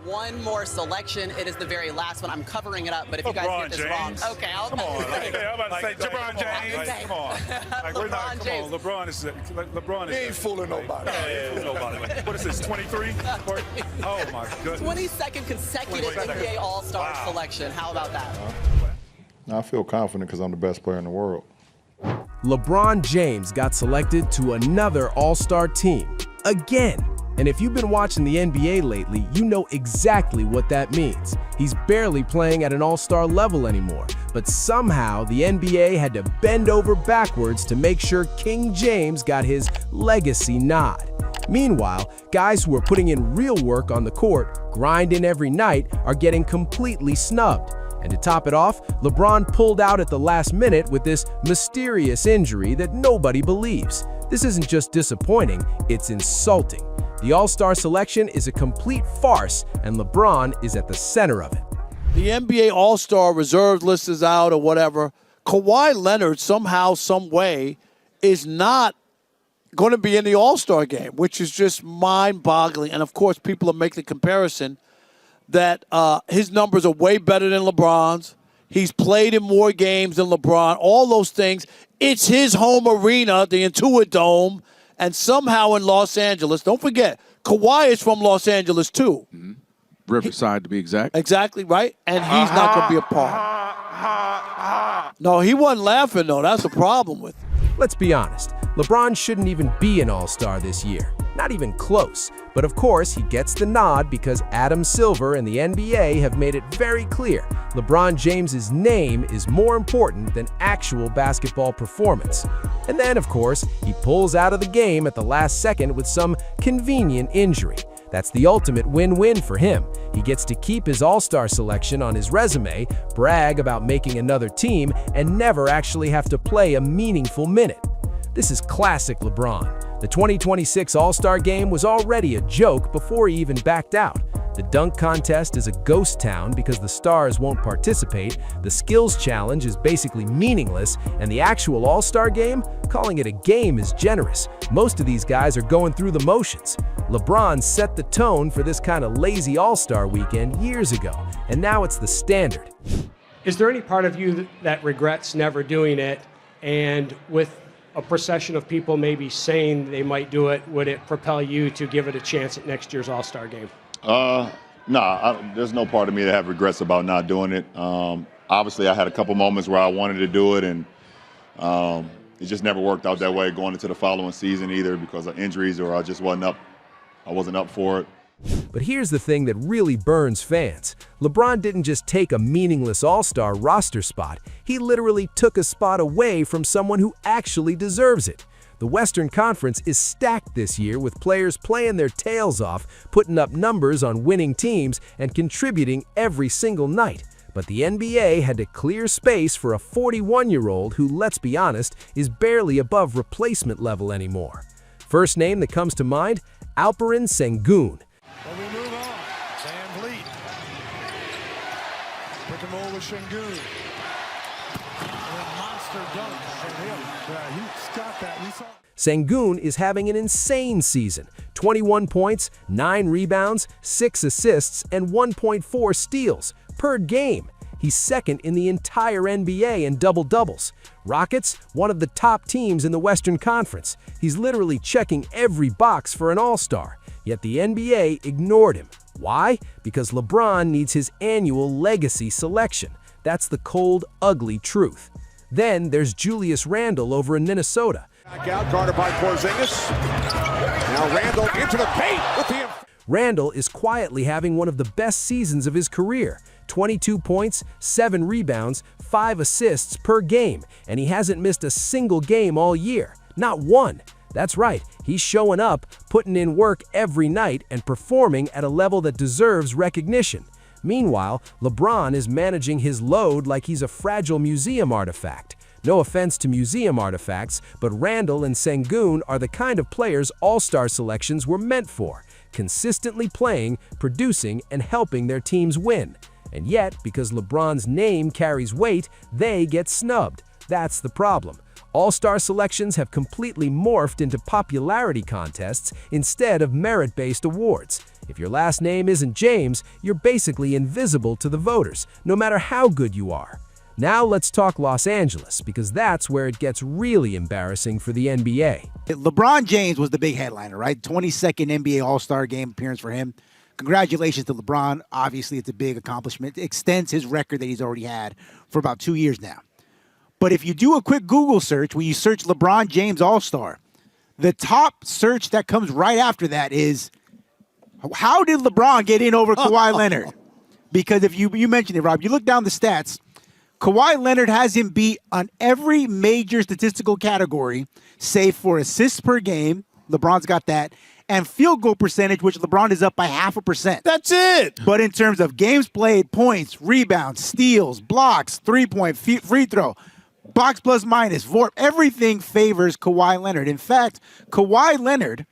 One more selection. It is the very last one. I'm covering it up, but if you guys get this wrong, okay, I'll come on. I'm about to say LeBron James. Come on. LeBron James. LeBron is. He ain't fooling nobody. What is this? 23? Oh my goodness. 22nd consecutive NBA All-Star selection. How about that? I feel confident because I'm the best player in the world. LeBron James got selected to another All-Star team. Again. And if you've been watching the NBA lately, you know exactly what that means. He's barely playing at an all-star level anymore, but somehow the NBA had to bend over backwards to make sure King James got his legacy nod. Meanwhile, guys who are putting in real work on the court, grinding every night, are getting completely snubbed. And to top it off, LeBron pulled out at the last minute with this mysterious injury that nobody believes. This isn't just disappointing, it's insulting. The All-Star selection is a complete farce, and LeBron is at the center of it. The NBA All-Star reserve list is out or whatever. Kawhi Leonard somehow, some way, is not going to be in the All-Star game, which is just mind-boggling. And, of course, people are making the comparison that his numbers are way better than LeBron's. He's played in more games than LeBron, all those things. It's his home arena, the Intuit Dome. And somehow in Los Angeles, don't forget, Kawhi is from Los Angeles too. Riverside, to be exact. Exactly, right? And he's not going to be a part. No, he wasn't laughing, though. That's the problem with him. Let's be honest, LeBron shouldn't even be an All-Star this year. Not even close. But of course, he gets the nod because Adam Silver and the NBA have made it very clear LeBron James's name is more important than actual basketball performance. And then, of course, he pulls out of the game at the last second with some convenient injury. That's the ultimate win-win for him. He gets to keep his All-Star selection on his resume, brag about making another team, and never actually have to play a meaningful minute. This is classic LeBron. The 2026 All-Star Game was already a joke before he even backed out. The dunk contest is a ghost town because the stars won't participate, the skills challenge is basically meaningless, and the actual All-Star Game, calling it a game is generous. Most of these guys are going through the motions. LeBron set the tone for this kind of lazy All-Star weekend years ago, and now it's the standard. Is there any part of you that regrets never doing it? And with a procession of people maybe saying they might do it, would it propel you to give it a chance at next year's All-Star Game? There's no part of me that have regrets about not doing it. Obviously, I had a couple moments where I wanted to do it, and it just never worked out that way going into the following season either because of injuries or I wasn't up for it. But here's the thing that really burns fans. LeBron didn't just take a meaningless All-Star roster spot. He literally took a spot away from someone who actually deserves it. The Western Conference is stacked this year with players playing their tails off, putting up numbers on winning teams, and contributing every single night. But the NBA had to clear space for a 41-year-old who, let's be honest, is barely above replacement level anymore. First name that comes to mind, Alperen Sengun. Well, we move on. Van Vliet. Pick and roll with Sengun. Monster dunk from him. He's got that. We saw. Sengun is having an insane season. 21 points, 9 rebounds, 6 assists, and 1.4 steals per game. He's second in the entire NBA in double-doubles. Rockets, one of the top teams in the Western Conference. He's literally checking every box for an All-Star. Yet the NBA ignored him. Why? Because LeBron needs his annual legacy selection. That's the cold, ugly truth. Then there's Julius Randle over in Minnesota. Back out, guarded by Porzingis. Now Randle into the paint with the... Randle is quietly having one of the best seasons of his career. 22 points, 7 rebounds, 5 assists per game, and he hasn't missed a single game all year. Not one. That's right, he's showing up, putting in work every night, and performing at a level that deserves recognition. Meanwhile, LeBron is managing his load like he's a fragile museum artifact. No offense to museum artifacts, but Randle and Sengun are the kind of players All-Star selections were meant for, consistently playing, producing, and helping their teams win. And yet, because LeBron's name carries weight, they get snubbed. That's the problem. All-Star selections have completely morphed into popularity contests instead of merit-based awards. If your last name isn't James, you're basically invisible to the voters, no matter how good you are. Now let's talk Los Angeles, because that's where it gets really embarrassing for the NBA. LeBron James was the big headliner, right? 22nd NBA All-Star game appearance for him. Congratulations to LeBron. Obviously, it's a big accomplishment. It extends his record that he's already had for about 2 years now. But if you do a quick Google search, when you search LeBron James All-Star, the top search that comes right after that is, how did LeBron get in over Kawhi Leonard? Because if you mentioned it, Rob, you look down the stats, Kawhi Leonard has him beat on every major statistical category, save for assists per game. LeBron's got that. And field goal percentage, which LeBron is up by 0.5%. That's it. But in terms of games played, points, rebounds, steals, blocks, three-point, free throw, box plus minus, VORP, everything favors Kawhi Leonard. In fact, Kawhi Leonard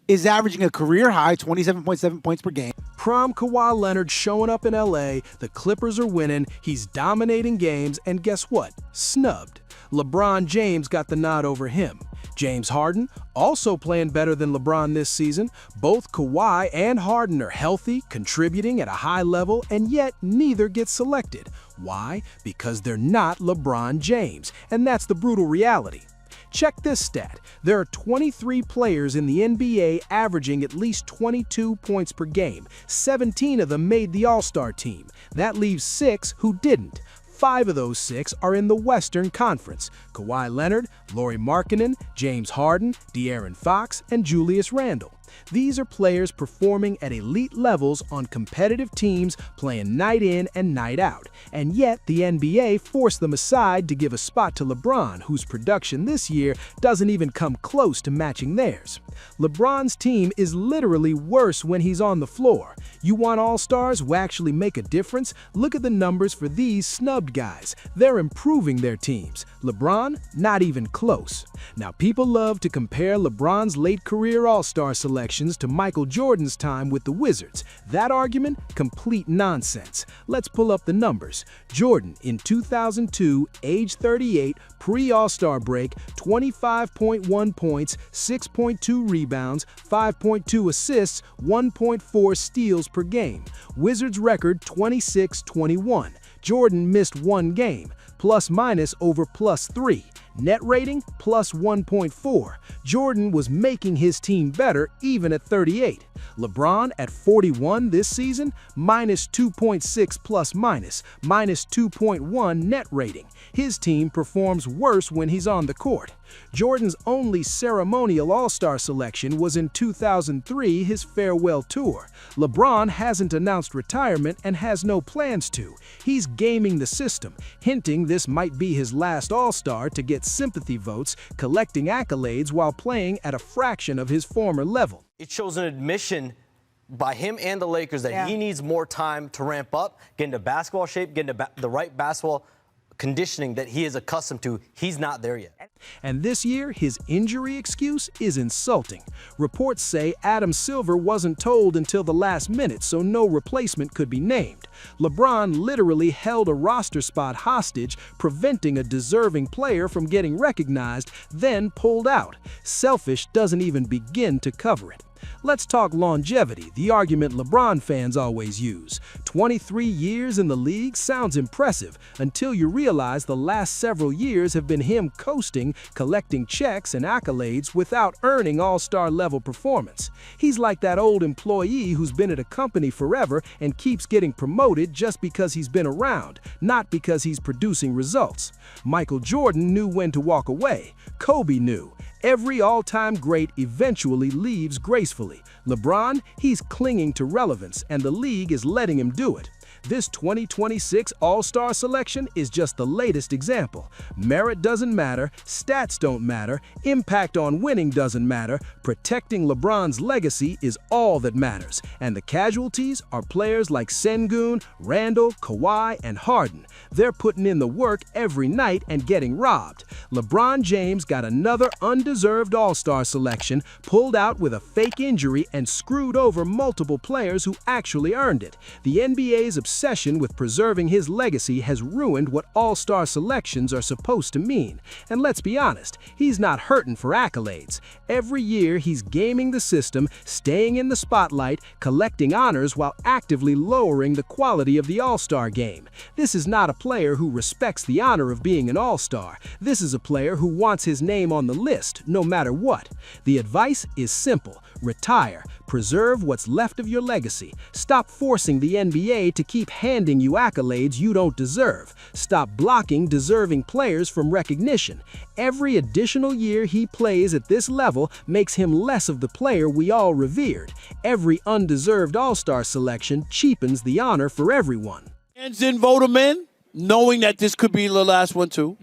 is averaging a career-high 27.7 points per game. Prom Kawhi Leonard showing up in LA, the Clippers are winning, he's dominating games, and guess what? Snubbed. LeBron James got the nod over him. James Harden, also playing better than LeBron this season. Both Kawhi and Harden are healthy, contributing at a high level, and yet neither gets selected. Why? Because they're not LeBron James, and that's the brutal reality. Check this stat. There are 23 players in the NBA averaging at least 22 points per game. 17 of them made the All-Star team. That leaves 6 who didn't. 5 of those 6 are in the Western Conference: Kawhi Leonard, Lauri Markkanen, James Harden, De'Aaron Fox, and Julius Randle. These are players performing at elite levels on competitive teams, playing night in and night out. And yet, the NBA forced them aside to give a spot to LeBron, whose production this year doesn't even come close to matching theirs. LeBron's team is literally worse when he's on the floor. You want all-stars who actually make a difference? Look at the numbers for these snubbed guys. They're improving their teams. LeBron, not even close. Now, people love to compare LeBron's late career all-star selections to Michael Jordan's time with the Wizards. That argument? Complete nonsense. Let's pull up the numbers. Jordan, in 2002, age 38, pre-All-Star break, 25.1 points, 6.2 rebounds, 5.2 assists, 1.4 steals per game. Wizards record 26-21. Jordan missed 1 game, plus-minus over +3. Net rating, plus 1.4. Jordan was making his team better even at 38. LeBron at 41 this season, minus 2.6 plus-minus, minus 2.1 net rating. His team performs worse when he's on the court. Jordan's only ceremonial All-Star selection was in 2003, his farewell tour. LeBron hasn't announced retirement and has no plans to. He's gaming the system, hinting this might be his last All-Star to get sympathy votes, collecting accolades while playing at a fraction of his former level. It shows an admission by him and the Lakers that he needs more time to ramp up, get into basketball shape, get into the right basketball conditioning that he is accustomed to. He's not there yet. And this year, his injury excuse is insulting. Reports say Adam Silver wasn't told until the last minute, so no replacement could be named. LeBron literally held a roster spot hostage, preventing a deserving player from getting recognized, then pulled out. Selfish doesn't even begin to cover it. Let's talk longevity, the argument LeBron fans always use. 23 years in the league sounds impressive until you realize the last several years have been him coasting, collecting checks and accolades without earning all-star level performance. He's like that old employee who's been at a company forever and keeps getting promoted just because he's been around, not because he's producing results. Michael Jordan knew when to walk away. Kobe knew. Every all-time great eventually leaves gracefully. LeBron, he's clinging to relevance, and the league is letting him do it. This 2026 All-Star selection is just the latest example. Merit doesn't matter, stats don't matter, impact on winning doesn't matter, protecting LeBron's legacy is all that matters. And the casualties are players like Sengun, Randle, Kawhi, and Harden. They're putting in the work every night and getting robbed. LeBron James got another undeserved All-Star selection, pulled out with a fake fake injury and screwed over multiple players who actually earned it. The NBA's obsession with preserving his legacy has ruined what all-star selections are supposed to mean. And let's be honest, he's not hurting for accolades. Every year, he's gaming the system, staying in the spotlight, collecting honors while actively lowering the quality of the all-star game. This is not a player who respects the honor of being an all-star. This is a player who wants his name on the list, no matter what. The advice is simple. Retire. Preserve what's left of your legacy. Stop forcing the NBA to keep handing you accolades you don't deserve. Stop blocking deserving players from recognition. Every additional year he plays at this level makes him less of the player we all revered. Every undeserved all-star selection cheapens the honor for everyone. Fans didn't vote him in, knowing that this could be the last one too.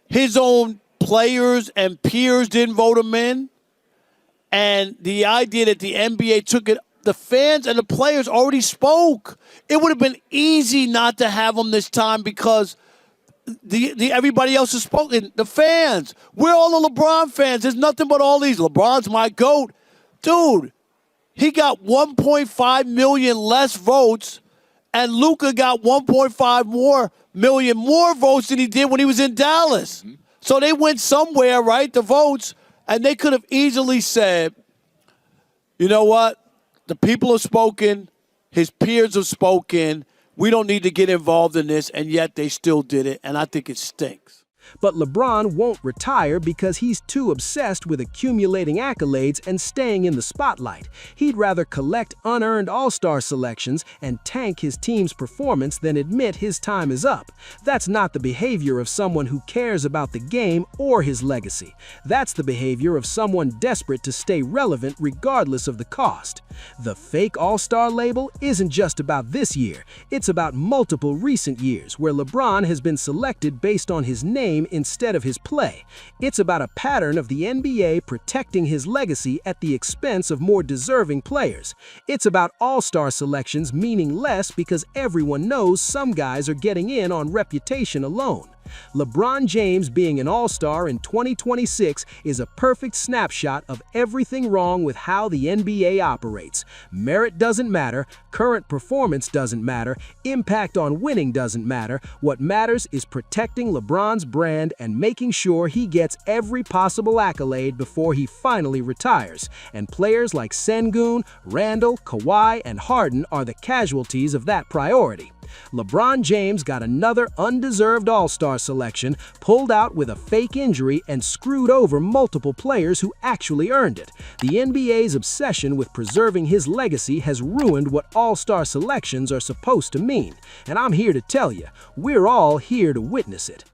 His own players and peers didn't vote him in. And the idea that the NBA took it, the fans and the players already spoke. It would have been easy not to have him this time because everybody else has spoken. The fans, we're all the LeBron fans. There's nothing but all these. LeBron's my GOAT. Dude, he got 1.5 million less votes, and Luka got 1.5 million more votes than he did when he was in Dallas. So they went somewhere, right, the votes. And they could have easily said, you know what? The people have spoken. His peers have spoken. We don't need to get involved in this. And yet they still did it. And I think it stinks. But LeBron won't retire because he's too obsessed with accumulating accolades and staying in the spotlight. He'd rather collect unearned all-star selections and tank his team's performance than admit his time is up. That's not the behavior of someone who cares about the game or his legacy. That's the behavior of someone desperate to stay relevant regardless of the cost. The fake all-star label isn't just about this year. It's about multiple recent years where LeBron has been selected based on his name instead of his play. It's about a pattern of the NBA protecting his legacy at the expense of more deserving players. It's about all-star selections meaning less because everyone knows some guys are getting in on reputation alone. LeBron James being an all-star in 2026 is a perfect snapshot of everything wrong with how the NBA operates. Merit doesn't matter, current performance doesn't matter, impact on winning doesn't matter. What matters is protecting LeBron's brand and making sure he gets every possible accolade before he finally retires. And players like Sengun, Randle, Kawhi, and Harden are the casualties of that priority. LeBron James got another undeserved all-star selection, pulled out with a fake injury, and screwed over multiple players who actually earned it. The NBA's obsession with preserving his legacy has ruined what all-star selections are supposed to mean. And I'm here to tell you, we're all here to witness it.